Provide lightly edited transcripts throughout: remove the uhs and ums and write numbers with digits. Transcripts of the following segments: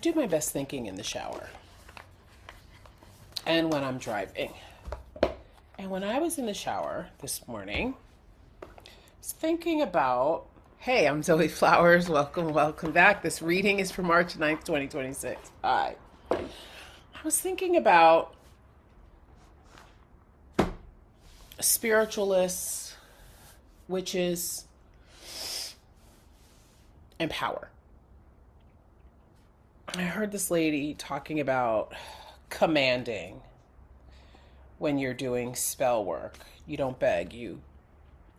do my best thinking in the shower and when I'm driving. And when I was in the shower this morning, I was thinking about, hey, I'm Zoe Flowers. Welcome back. This reading is for March 9th, 2026. Hi. I was thinking about spiritualists, witches, and power. I heard this lady talking about commanding when you're doing spell work. You don't beg, you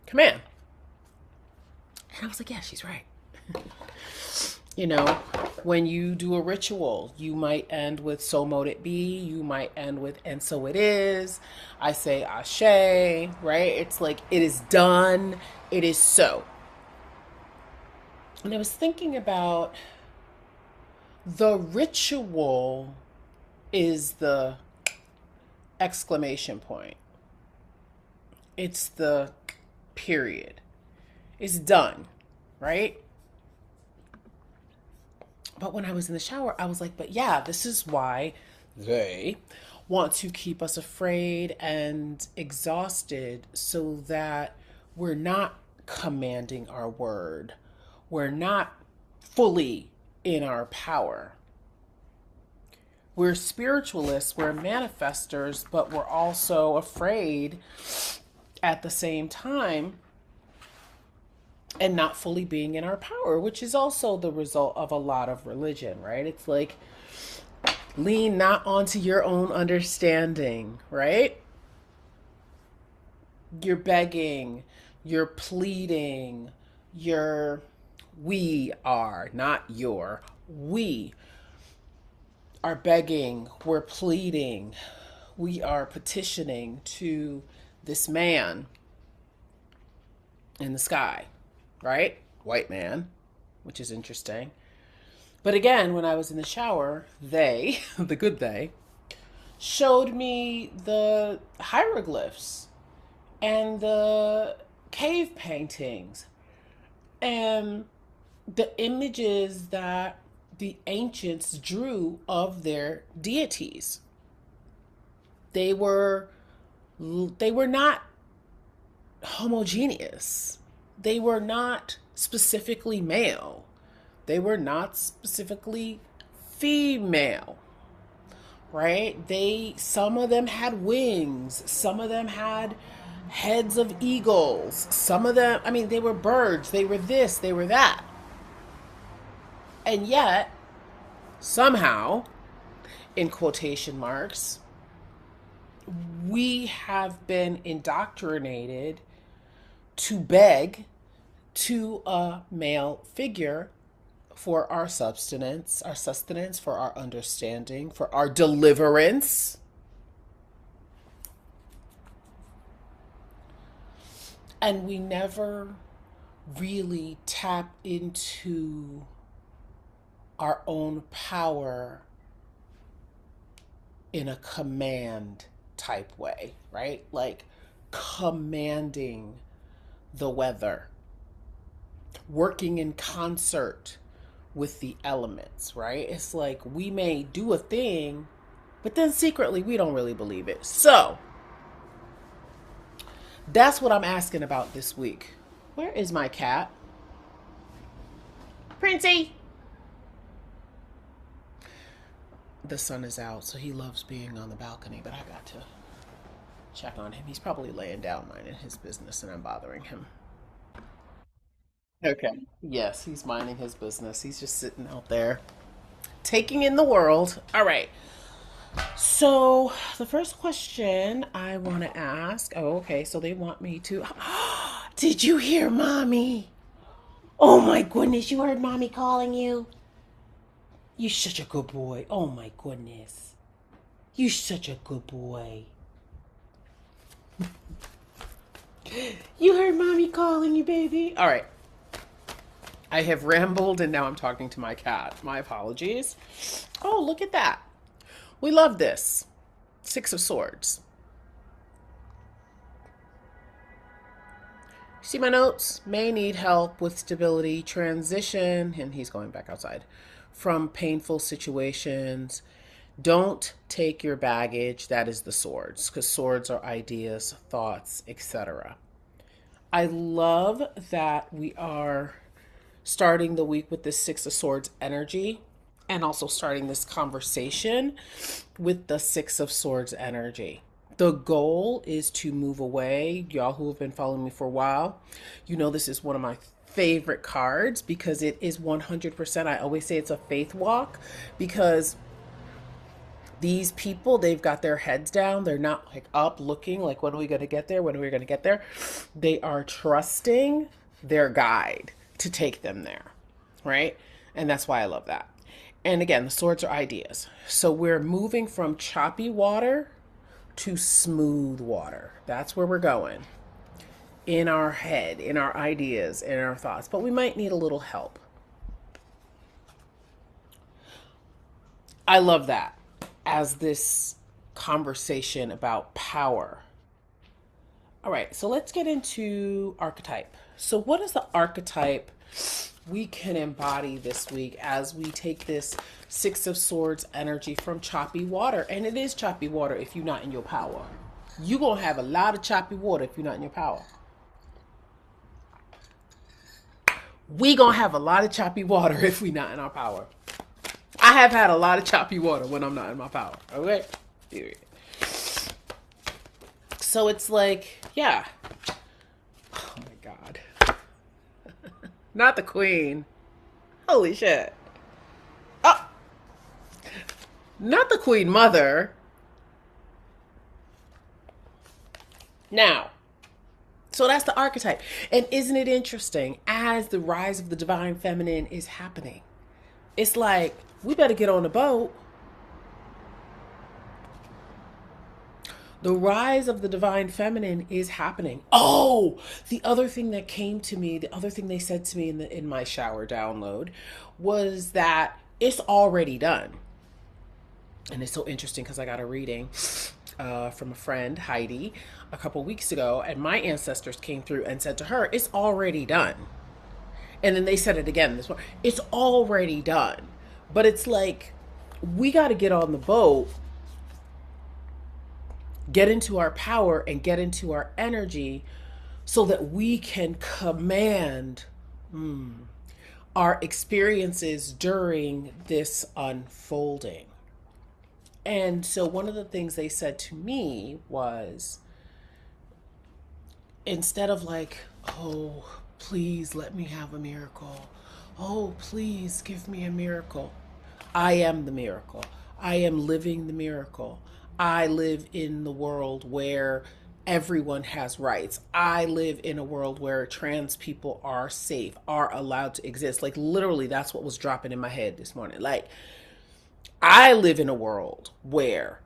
command. And I was like, yeah, she's right. You know, when you do a ritual, you might end with so mote it be, you might end with and so it is. I say ashe, right? It's like it is done, it is so. And I was thinking about the ritual is the exclamation point. It's the period. It's done, right? But when I was in the shower, I was like, but yeah, this is why they want to keep us afraid and exhausted so that we're not commanding our word. We're not fully in our power. We're spiritualists, we're manifestors, but we're also afraid at the same time and not fully being in our power, which is also the result of a lot of religion, right? It's like lean not onto your own understanding, right? You're begging, you're pleading, we are, not your, we are begging, we're pleading, we are petitioning to this man in the sky, right? White man, which is interesting. But again, when I was in the shower, they, the good they, showed me the hieroglyphs and the cave paintings and the images that the ancients drew of their deities. They were not homogeneous. They were not specifically male. They were not specifically female. Right? Some of them had wings, some of them had heads of eagles, some of them, they were birds, they were this, they were that. And yet, somehow, in quotation marks, we have been indoctrinated to beg to a male figure for our sustenance, for our understanding, for our deliverance. And we never really tap into our own power in a command type way, right? Like commanding the weather, working in concert with the elements, right? It's like we may do a thing, but then secretly we don't really believe it. So that's what I'm asking about this week. Where is my cat? Princey! The sun is out, so he loves being on the balcony, but I got to check on him. He's probably laying down minding his business and I'm bothering him. Okay. Yes, he's minding his business. He's just sitting out there taking in the world. All right. So, the first question I want to ask, okay, so they want me to. Did you hear mommy? Oh my goodness, you heard mommy calling you? You're such a good boy. Oh my goodness. You're such a good boy. You heard mommy calling you, baby. All right. I have rambled and now I'm talking to my cat. My apologies. Oh, look at that. We love this. Six of Swords. See my notes? May need help with stability, transition, and he's going back outside. from painful situations. Don't take your baggage, that is the swords, because swords are ideas, thoughts, etc. I love that we are starting the week with this Six of Swords energy and also starting this conversation with the Six of Swords energy. The goal is to move away. Y'all who have been following me for a while, you know this is one of my favorite cards because it is 100%. I always say it's a faith walk because these people, they've got their heads down. They're not like up looking like, when are we going to get there? When are we going to get there? They are trusting their guide to take them there, right? And that's why I love that. And again, the swords are ideas. So we're moving from choppy water to smooth water. That's where we're going in our head, in our ideas, in our thoughts. But we might need a little help. I love that as this conversation about power. All right, so let's get into archetype. So what is the archetype we can embody this week as we take this Six of Swords energy from choppy water? And it is choppy water if you're not in your power. You're going to have a lot of choppy water if you're not in your power. We going to have a lot of choppy water if we're not in our power. I have had a lot of choppy water when I'm not in my power. Okay? Period. So it's like, yeah. Oh my God. Not the queen. Holy shit. Oh. Not the queen mother. Now, so that's the archetype. And isn't it interesting as the rise of the divine feminine is happening? It's like, we better get on the boat. The rise of the divine feminine is happening. Oh, the other thing that came to me, the other thing they said to me in my shower download was that it's already done. And it's so interesting because I got a reading from a friend, Heidi, a couple weeks ago, and my ancestors came through and said to her, it's already done. And then they said it again this morning, it's already done. But it's like, we got to get on the boat, get into our power and get into our energy so that we can command our experiences during this unfolding. And so one of the things they said to me was, instead of like, oh, please let me have a miracle. Oh, please give me a miracle. I am the miracle. I am living the miracle. I live in the world where everyone has rights. I live in a world where trans people are safe, are allowed to exist. Like literally, that's what was dropping in my head this morning. Like, I live in a world where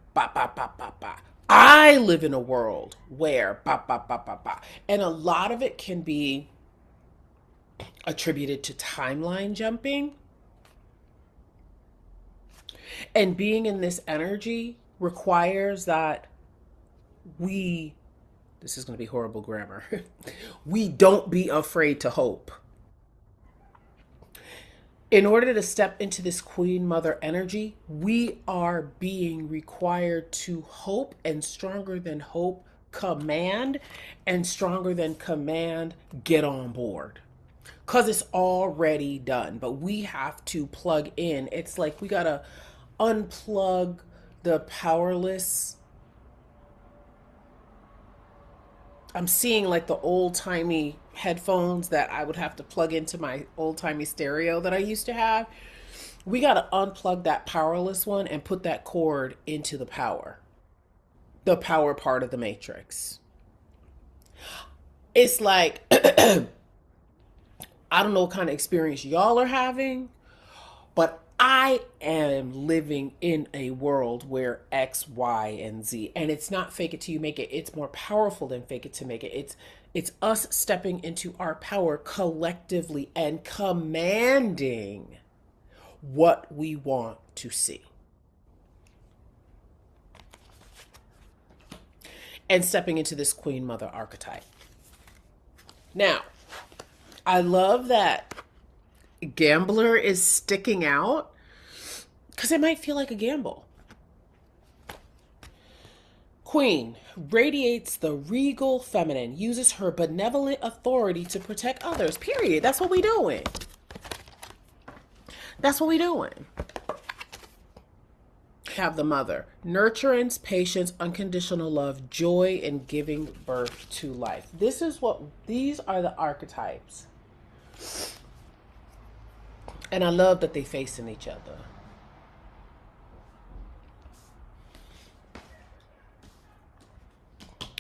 I live in a world where And a lot of it can be attributed to timeline jumping. And being in this energy requires that this is going to be horrible grammar, we don't be afraid to hope. In order to step into this Queen Mother energy, we are being required to hope, and stronger than hope, command, and stronger than command, get on board. Because it's already done, but we have to plug in. It's like we got to unplug the powerless. I'm seeing like the old-timey headphones that I would have to plug into my old-timey stereo that I used to have. We got to unplug that powerless one and put that cord into the power part of the matrix. It's like, I don't know what kind of experience y'all are having, but I am living in a world where X, Y, and Z, and it's not fake it till you make it. It's more powerful than fake it to make it. It's us stepping into our power collectively and commanding what we want to see. And stepping into this Queen Mother archetype. Now, I love that Gambler is sticking out Because it might feel like a gamble. Queen radiates the regal feminine, uses her benevolent authority to protect others. Period. That's what we doing. That's what we doing. Have the mother. Nurturance, patience, unconditional love, joy in giving birth to life. These are the archetypes. And I love that they facing each other.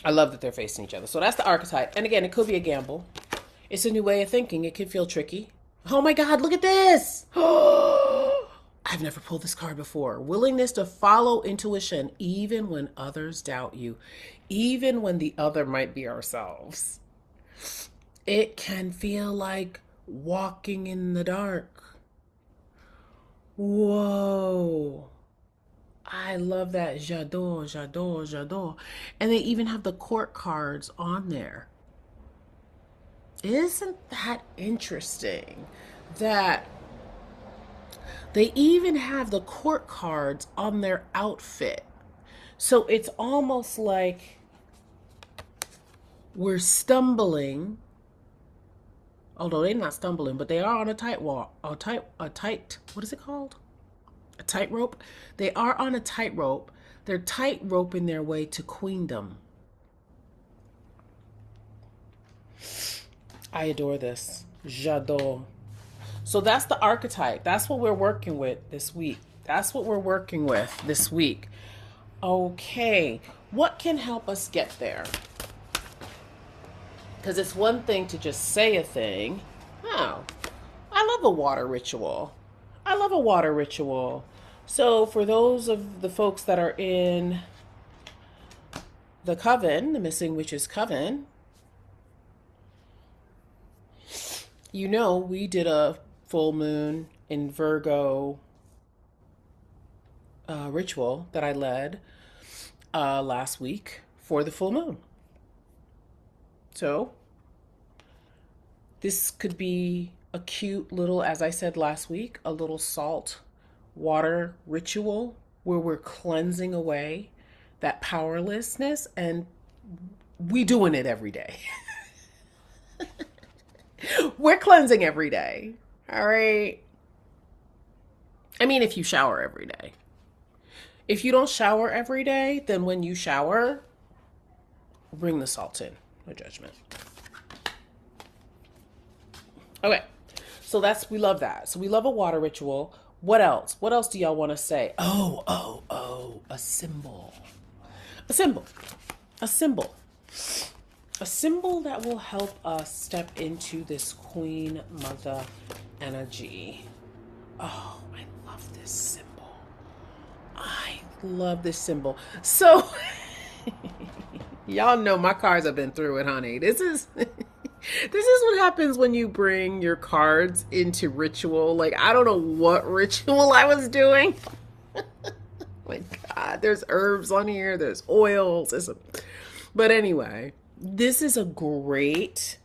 I love that they're facing each other. So that's the archetype. And again, it could be a gamble. It's a new way of thinking. It could feel tricky. Oh my God, look at this. I've never pulled this card before. Willingness to follow intuition, even when others doubt you, even when the other might be ourselves. It can feel like walking in the dark. Whoa. I love that. J'adore, j'adore, j'adore. And they even have the court cards on there. Isn't that interesting? That they even have the court cards on their outfit. So it's almost like we're stumbling. Although they're not stumbling, but they are on a tight walk. What is it called? A tightrope. They are on a tightrope. They're tightroping their way to queendom. I adore this. J'adore. So that's the archetype. That's what we're working with this week. Okay. What can help us get there? Because it's one thing to just say a thing. Oh, I love a water ritual. So for those of the folks that are in the coven, the Missing Witches Coven, you know, we did a full moon in Virgo ritual that I led last week for the full moon. So this could be a cute little, as I said last week, a little salt water ritual where we're cleansing away that powerlessness, and we doing it every day. We're cleansing every day. All right. I mean, if you shower every day. If you don't shower every day, then when you shower, bring the salt in. No judgment. Okay. So we love that. So we love a water ritual. What else? What else do y'all want to say? Oh, a symbol. A symbol. A symbol. A symbol that will help us step into this Queen Mother energy. Oh, I love this symbol. I love this symbol. So, y'all know my cards have been through it, honey. This is what happens when you bring your cards into ritual. Like, I don't know what ritual I was doing. My God, there's herbs on here. There's oils. But anyway, this is a great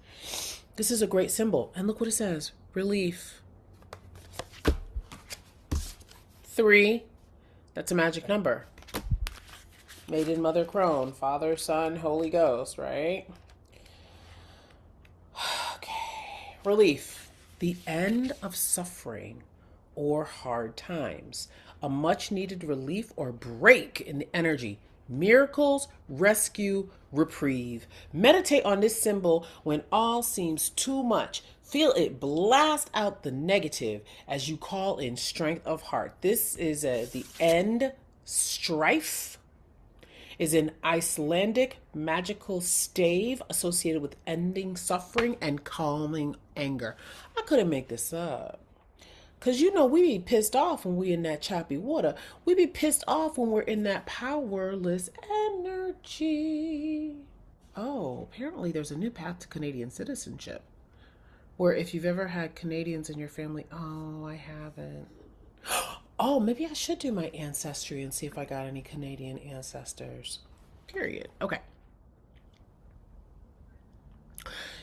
symbol. And look what it says. Relief. 3. That's a magic number. Maiden, Mother, Crone, Father, Son, Holy Ghost, right? Okay. Relief. The end of suffering or hard times. A much needed relief or break in the energy. Miracles, rescue, reprieve. Meditate on this symbol when all seems too much. Feel it blast out the negative as you call in strength of heart. This is the end strife. Is an Icelandic magical stave associated with ending suffering and calming anger. I couldn't make this up. Because, you know, we be pissed off when we in that choppy water. We be pissed off when we're in that powerless energy. Oh, apparently there's a new path to Canadian citizenship. Where if you've ever had Canadians in your family, oh, I haven't. Oh, maybe I should do my ancestry and see if I got any Canadian ancestors. Period. Okay.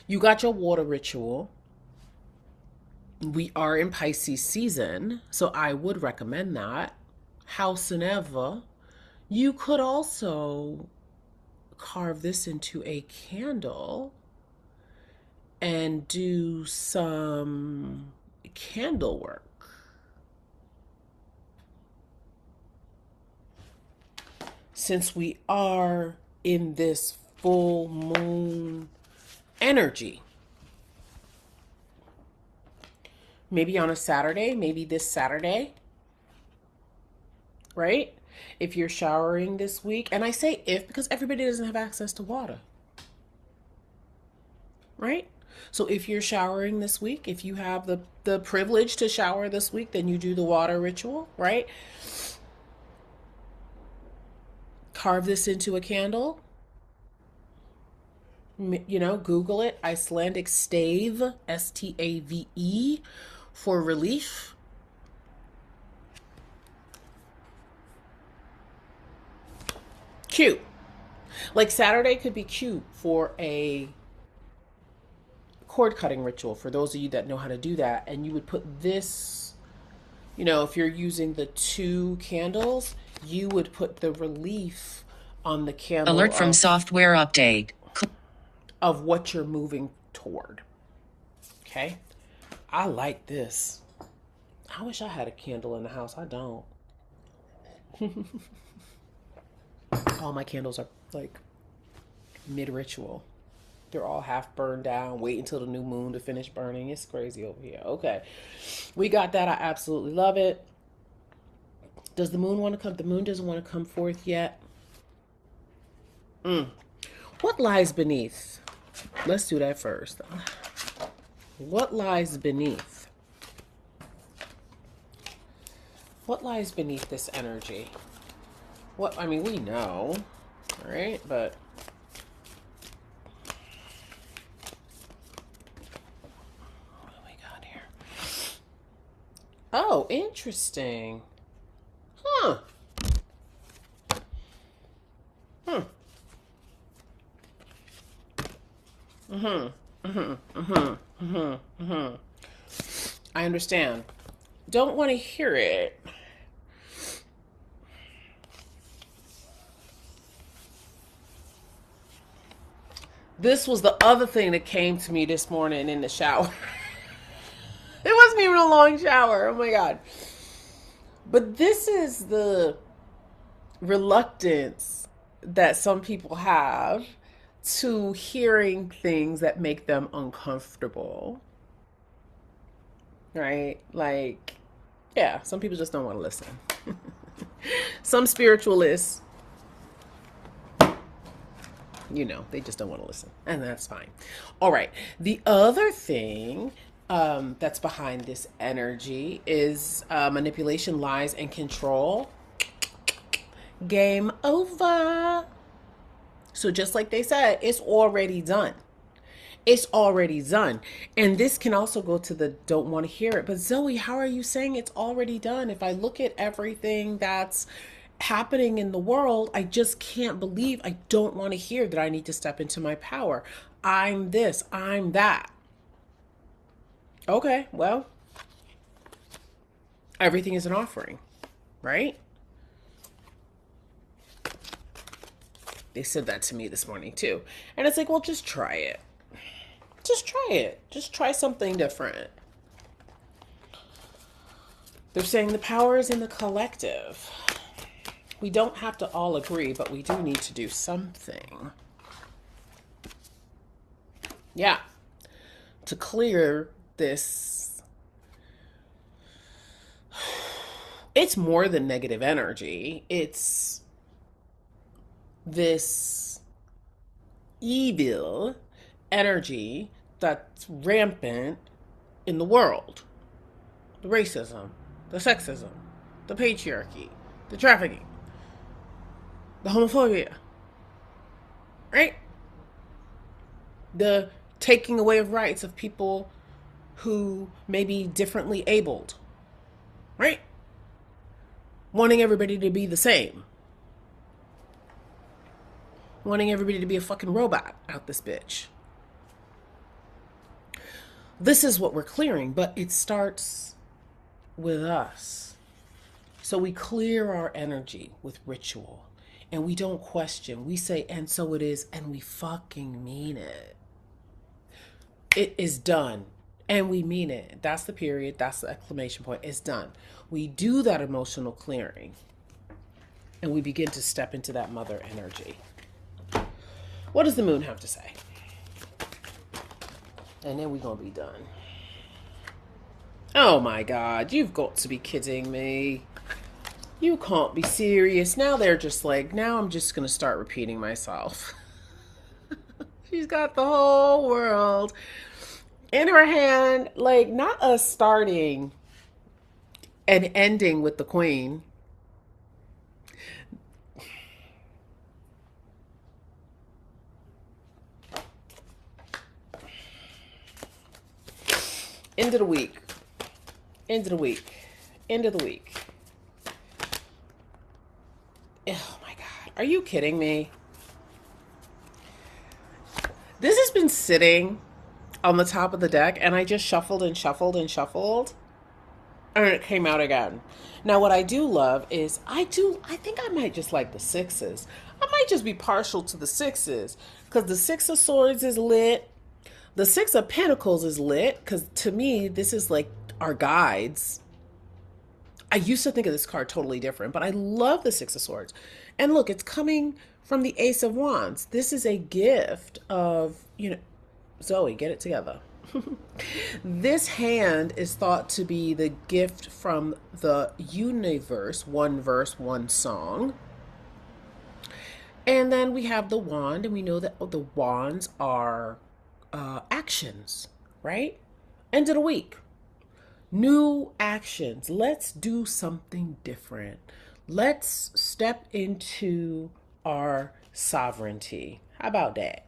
You got your water ritual. We are in Pisces season, so I would recommend that. howsoever, you could also carve this into a candle and do some candle work. Since we are in this full moon energy, maybe on a Saturday, maybe this Saturday, right? If you're showering this week, and I say if because everybody doesn't have access to water, right? So if you're showering this week, if you have the privilege to shower this week, then you do the water ritual, right? Carve this into a candle. You know, Google it, Icelandic stave, Stave, for relief. Cute. Like Saturday could be cute for a cord cutting ritual for those of you that know how to do that. And you would put this, you know, if you're using the 2 candles, you would put the relief on the candle. Alert from software update. Of what you're moving toward. Okay? I like this. I wish I had a candle in the house. I don't. All my candles are like mid-ritual. They're all half burned down. Wait until the new moon to finish burning. It's crazy over here. Okay. We got that. I absolutely love it. Does the moon want to come? The moon doesn't want to come forth yet. What lies beneath? Let's do that first. What lies beneath? What lies beneath this energy? What, I mean, we know, right? But what do we got here? Oh, interesting. Huh. I understand. Don't want to hear it. This was the other thing that came to me this morning in the shower. It wasn't even a long shower. Oh my God. But this is the reluctance that some people have to hearing things that make them uncomfortable. Right? Like, yeah, some people just don't want to listen. Some spiritualists, you know, they just don't want to listen. And that's fine. All right. The other thing that's behind this energy is manipulation, lies, and control. Game over. So just like they said, it's already done. It's already done. And this can also go to the don't want to hear it. But Zoe, how are you saying it's already done? If I look at everything that's happening in the world, I just can't believe I don't want to hear that I need to step into my power. I'm this, I'm that. Okay, well, everything is an offering, right? They said that to me this morning too. And it's like, well, just try it. Just try it. Just try something different. They're saying the power is in the collective. We don't have to all agree, but we do need to do something. Yeah. To clear this. It's more than negative energy. It's this evil energy that's rampant in the world. The racism, the sexism, the patriarchy, the trafficking, the homophobia, right? The taking away of rights of people who may be differently abled, right? Wanting everybody to be the same. Wanting everybody to be a fucking robot out this bitch. This is what we're clearing, but it starts with us. So we clear our energy with ritual and we don't question. We say, and so it is, and we fucking mean it. It is done. And we mean it. That's the period. That's the exclamation point. It's done. We do that emotional clearing and we begin to step into that mother energy. What does the moon have to say? And then we're going to be done. Oh my God, you've got to be kidding me. You can't be serious. Now they're just like, now I'm just going to start repeating myself. She's got the whole world in her hand. Like, not us starting and ending with the queen. End of the week. End of the week. End of the week. Oh my God. Are you kidding me? This has been sitting on the top of the deck and I just shuffled and shuffled and shuffled and it came out again. Now what I do love is I think I might just like the sixes. I might just be partial to the sixes because the Six of Swords is lit. The Six of Pentacles is lit because to me, this is like our guides. I used to think of this card totally different, but I love the Six of Swords. And look, it's coming from the Ace of Wands. This is a gift of, Zoe, get it together. This hand is thought to be the gift from the universe, one verse, one song. And then we have the wand, and we know that the wands are actions, right? End of the week. New actions. Let's do something different. Let's step into our sovereignty. How about that?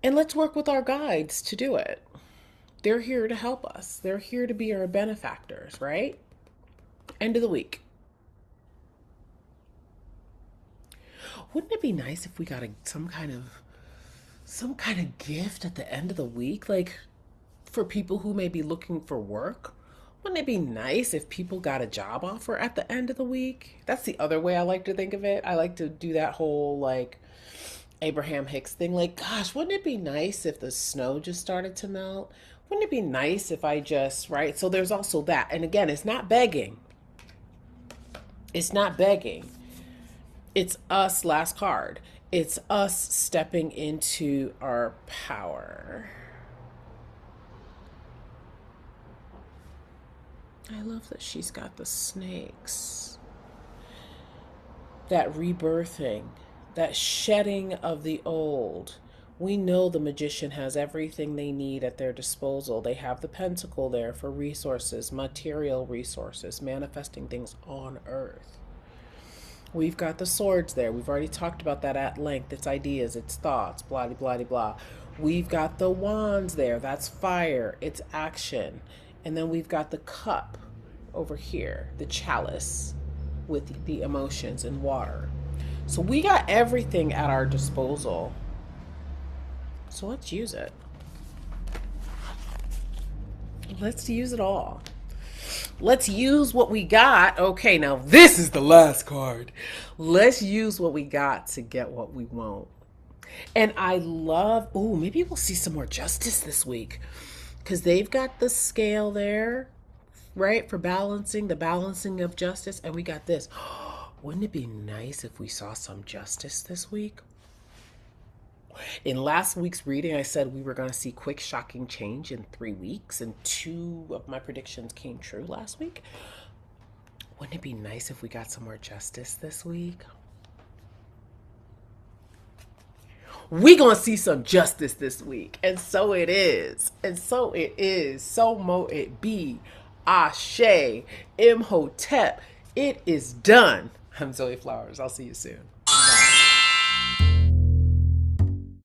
And let's work with our guides to do it. They're here to help us. They're here to be our benefactors, right? End of the week. Wouldn't it be nice if we got some kind of gift at the end of the week, like for people who may be looking for work? Wouldn't it be nice if people got a job offer at the end of the week? That's the other way I like to think of it. I like to do that whole like Abraham Hicks thing. Like, gosh, wouldn't it be nice if the snow just started to melt? Wouldn't it be nice if I just, right? So there's also that. And again, it's not begging. It's not begging. It's us, last card. It's us stepping into our power. I love that she's got the snakes. That rebirthing, that shedding of the old. We know the magician has everything they need at their disposal. They have the pentacle there for resources, material resources, manifesting things on earth. We've got the swords there. We've already talked about that at length. It's ideas, it's thoughts, blah, blah, blah, blah. We've got the wands there. That's fire. It's action. And then we've got the cup over here, the chalice with the emotions and water. So we got everything at our disposal. So let's use it. Let's use it all. Let's use what we got. Okay, now this is the last card. Let's use what we got to get what we want. And I love, maybe we'll see some more justice this week because they've got the scale there, right? For balancing, the balancing of justice. And we got this. Wouldn't it be nice if we saw some justice this week? In last week's reading, I said we were going to see quick, shocking change in 3 weeks, and 2 of my predictions came true last week. Wouldn't it be nice if we got some more justice this week? We're going to see some justice this week, and so it is. And so it is. So mo it be. Ashe. Imhotep. It is done. I'm Zoe Flowers. I'll see you soon.